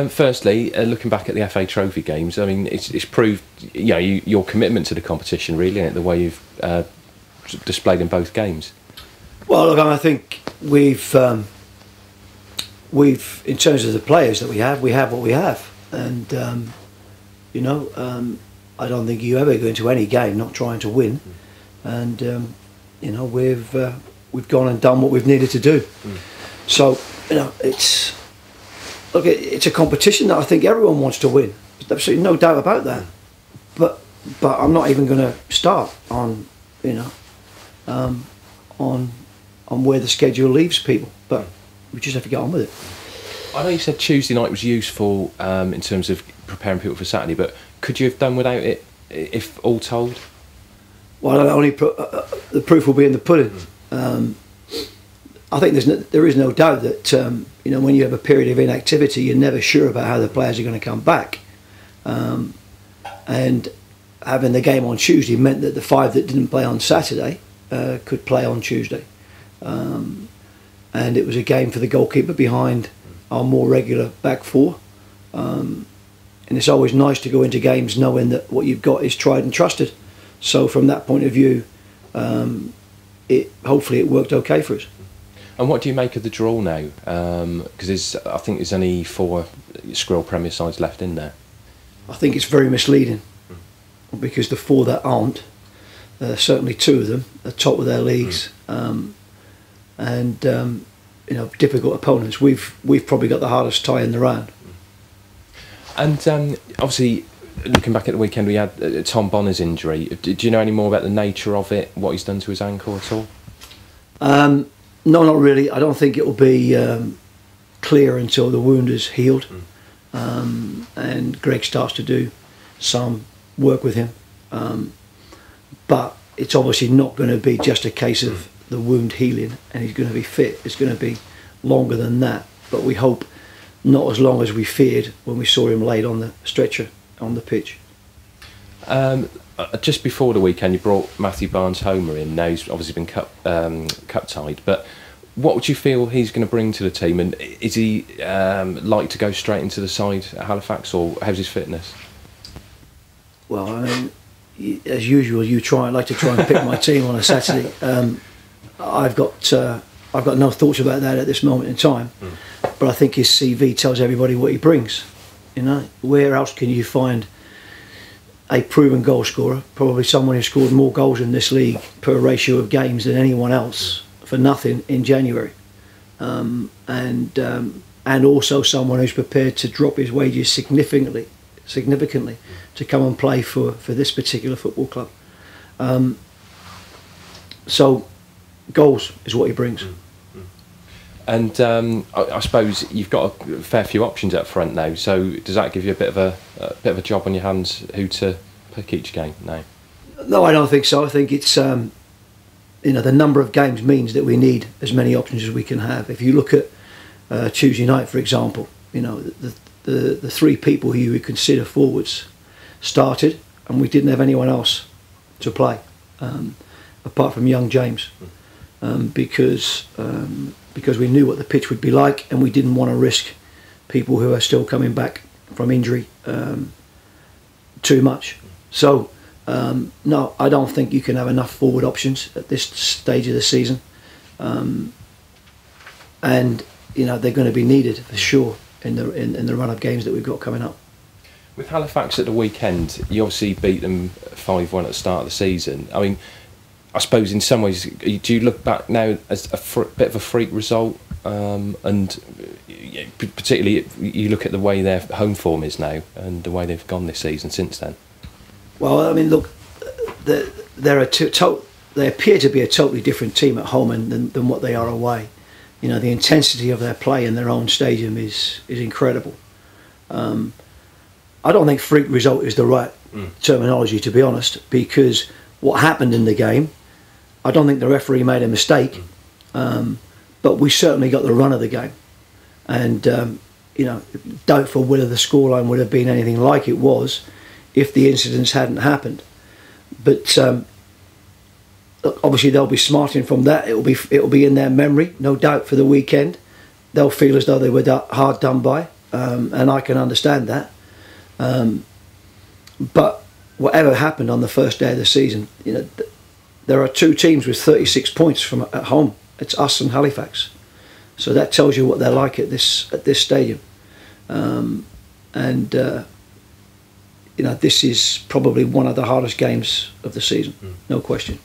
Firstly, looking back at the FA Trophy games, I mean, it's proved your commitment to the competition, really, isn't it? The way you've displayed in both games. Well, look, I think we've in terms of the players that we have what we have, and I don't think you ever go into any game not trying to win, and we've gone and done what we've needed to do. So it's a competition that I think everyone wants to win. There's absolutely no doubt about that. But I'm not even going to start on on where the schedule leaves people. But we just have to get on with it. I know you said Tuesday night was useful in terms of preparing people for Saturday, but could you have done without it, if all told? Well, the proof will be in the pudding. I think there is no doubt that when you have a period of inactivity, you're never sure about how the players are going to come back. And having the game on Tuesday meant that the 5 that didn't play on Saturday could play on Tuesday. And it was a game for the goalkeeper behind our more regular back 4. And it's always nice to go into games knowing that what you've got is tried and trusted. So from that point of view, hopefully it worked okay for us. And what do you make of the draw now? Because I think there's only 4 Skrill Premier sides left in there. I think it's very misleading, because the 4 that aren't, certainly 2 of them are top of their leagues, and difficult opponents. We've probably got the hardest tie in the round. And obviously, looking back at the weekend, we had Tom Bonner's injury. Do you know any more about the nature of it, what he's done to his ankle at all? No, not really. I don't think it will be clear until the wound is healed, and Greg starts to do some work with him. But it's obviously not going to be just a case of the wound healing and he's going to be fit. It's going to be longer than that. But we hope not as long as we feared when we saw him laid on the stretcher on the pitch. Just before the weekend, you brought Matthew Barnes-Homer in. Now he's obviously been cup tied, but what would you feel he's going to bring to the team? And is he like to go straight into the side at Halifax, or how's his fitness? Well, I mean, as usual, like to try and pick my team on a Saturday. I've got no thoughts about that at this moment in time. But I think his CV tells everybody what he brings. Where else can you find a proven goal scorer, probably someone who scored more goals in this league per ratio of games than anyone else, for nothing in January, and also someone who's prepared to drop his wages significantly to come and play for this particular football club. So goals is what he brings. And I suppose you've got a fair few options up front now. So does that give you a bit of a job on your hands who to pick each game now? No, I don't think so. I think it's the number of games means that we need as many options as we can have. If you look at Tuesday night, for example, the 3 people who you would consider forwards started, and we didn't have anyone else to play apart from young James, because we knew what the pitch would be like, and we didn't want to risk people who are still coming back from injury too much. So no, I don't think you can have enough forward options at this stage of the season, and they're going to be needed for sure in the run of games that we've got coming up. With Halifax at the weekend, you obviously beat them 5-1 at the start of the season. I mean, I suppose in some ways, do you look back now as a bit of a freak result, and particularly you look at the way their home form is now and the way they've gone this season since then? Well, I mean, look, they appear to be a totally different team at home than what they are away. The intensity of their play in their own stadium is incredible. I don't think freak result is the right terminology, to be honest, because what happened in the game, I don't think the referee made a mistake, but we certainly got the run of the game, and doubtful whether the scoreline would have been anything like it was if the incidents hadn't happened. But obviously they'll be smarting from that. It'll be in their memory, no doubt, for the weekend. They'll feel as though they were hard done by, and I can understand that. But whatever happened on the first day of the season, you know, there are two teams with 36 points from at home. It's us and Halifax, so that tells you what they're like at this stadium. You know, this is probably one of the hardest games of the season, no question.